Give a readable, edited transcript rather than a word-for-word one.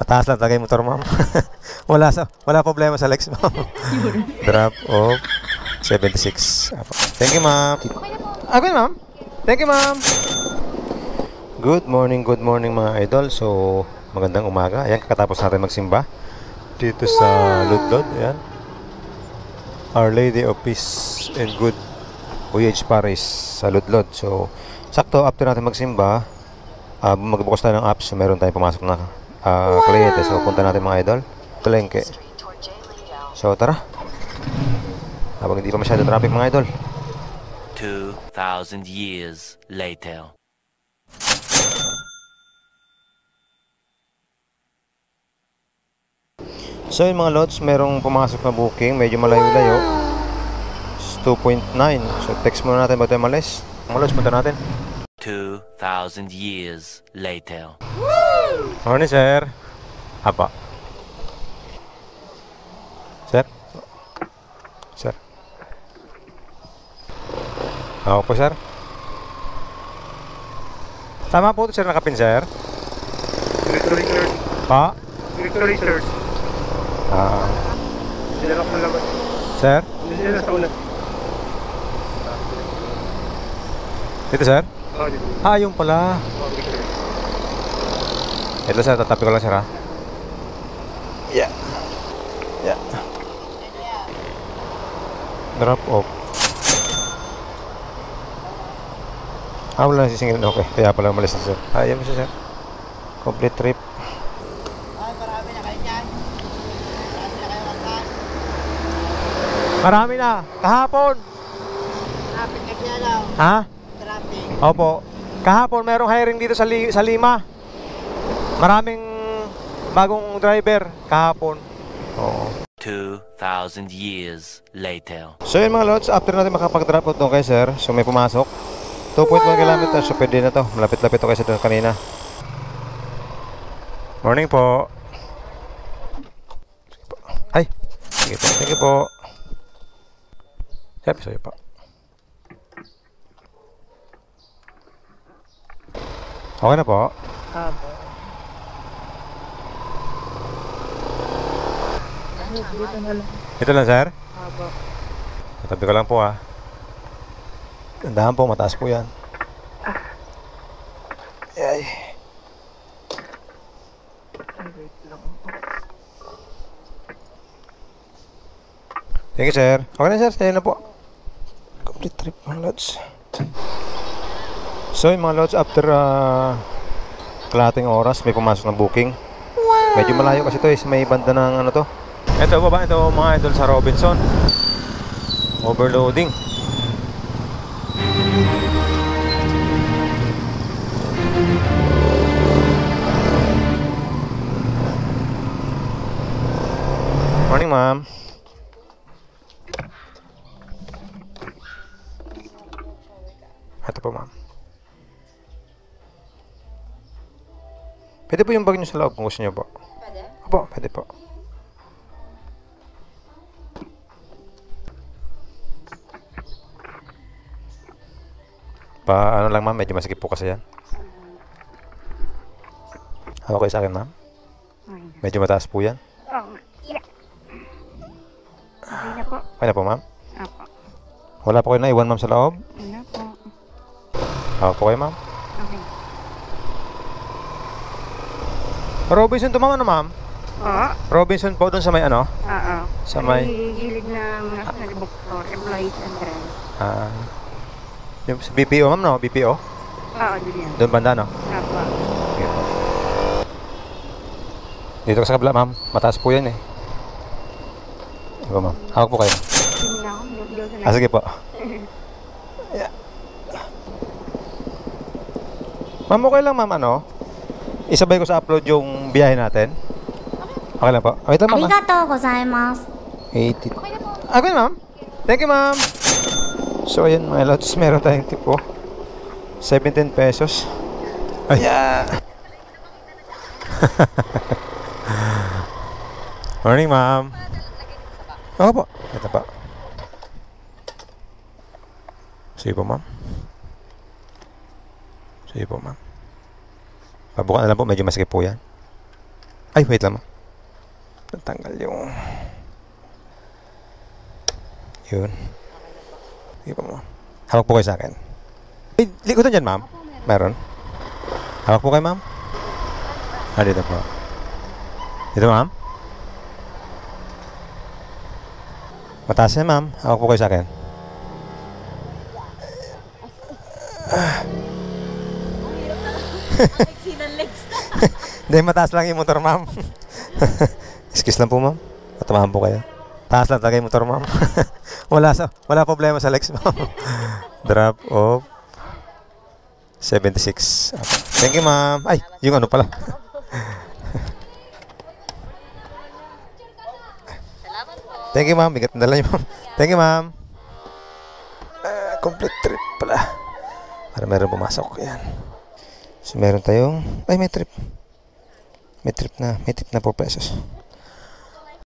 Mataas lang tagay motor, ma'am. Wala problema sa legs, ma'am. Drop of 76. Apo. Thank you, ma'am. Okay, ma'am. Thank you, ma'am. Good morning mga idol. So, magandang umaga. Ayan, kakatapos natin magsimba dito sa Ludlod. Ayan. Our Lady of Peace and Good Voyage Paris sa Ludlod. So, sakto after natin magsimba, magbukas tayo ng apps. So, meron tayong pumasok na kliyente. So, punta natin mga idol. Palengke. So, tara. Habang hindi pa masyado traffic mga idol. 2,000 years later. So yung mga lots, merong pumasok na booking. Medyo malayo-layo. 2.9. So text muna natin ba tayo malis. Mga lots, punta natin. 2,000 years later. Morning, sir. Apa? Sir? Sir? Ako po, sir. Tama po ito, sir, nakapin, sir. Director Research. Pa? Director Research. Sila ka malaman. Sir? Sila sa ulat. Dito, sir? Oo, dito. Yung pala. Ito, sir, tatapi ko lang, sir, ha? Yeah. Yeah. Drop off. Wala na sisingilin. Okay, kaya pala umalis na, sir. Ayan mo siya, sir. Complete trip. Marami na. Kahapon. Traffic na siya daw. Ha? Traffic. Opo. Kahapon merong hiring dito sa Lima. Maraming bagong driver kahapon. Oo. 2,000 years later. So yun mga lods, after natin makapag-drop out doon kay sir, so may pumasok 2.1 km, so pwede na to. Malapit-lapit to kasi doon kanina. Morning po. Ay, sige po. Thank you po. Sorry po. Okay na po. Apo. Dito na lang. Ito lang, sir? Apo. Tabi ko lang po, ha. Tandahan po, mataas po yan. Ay. Wait lang. Thank you, sir. Okay na, sir. Sa'yo na po. Complete trip, mga lods. So, yung mga lods, after kalahating oras, may pumasok ng booking. Medyo malayo kasi ito, may banda ng ano to. Ito ba? Ito mga idol sa Robinson. Overloading. Morning, ma'am. Ito po, ma'am. Pwede po yung bag nyo sa loob kung gusto nyo po. Pwede? Opo, pwede po. Ano lang, ma'am, medyo masikip po kasi yan. Hawak kayo sa akin, ma'am. Medyo mataas po yan. Yeah. Okay na po. Okay na po, ma'am. Apo. Wala po kayo na iwan, ma'am, sa loob. Wala po. Hawak po kayo, ma'am. Okay. Robinson to, ma'am, ano, ma'am? Oo. Robinson po doon sa may ano? Oo. Sa may... Gilid ng National Bookstore. Employees and Rent. Yung sa BPO, ma'am, no? BPO? Oo, din yan. Doon banda, no? Apo. Okay po. Dito ka sa kabila, ma'am. Mataas po yan, eh. Ito, ma'am. Hawak po kayo. Sige na ako. Doon na. Sige po. Yeah. Ma'am, okay lang, ma'am, ano? Isabay ko sa upload yung biyahe natin. Okay lang po. Wait lang, ma'am. ありがとうございます。 80. Okay, ma'am. Thank you, ma'am. So, ayan, mga lots. Meron tayong tip po. 17 pesos. Ay. Yeah. Morning, ma'am. Oo po. Ito pa. Sige po, ma'am. Sige po, ma'am. Pabuka na lang po. Medyo masikip po yan. Ay, wait lang, ma'am. Natanggal yung... Yun. Sige po, ma'am. Hawak po kayo sa akin. Ay, likotan dyan, ma'am. Meron. Hawak po kayo, ma'am. Ah, dito po. Dito, ma'am. Mataas na, ma'am. Hawak po kayo sa akin. Hindi, mataas lang yung motor, ma'am. Excuse lang po, ma'am. Matamahan po kayo. Taas lang talaga yung motor, ma'am. wala problema sa legs, ma'am. Drop off. 76. Thank you, ma'am. Ay, yung ano pala. Thank you, ma'am. Bigat na dala niyo, ma'am. Thank you, ma'am. Complete trip pala. Para meron pumasok. Yan. So, meron tayong... Ay, may trip. May trip na 4 pesos.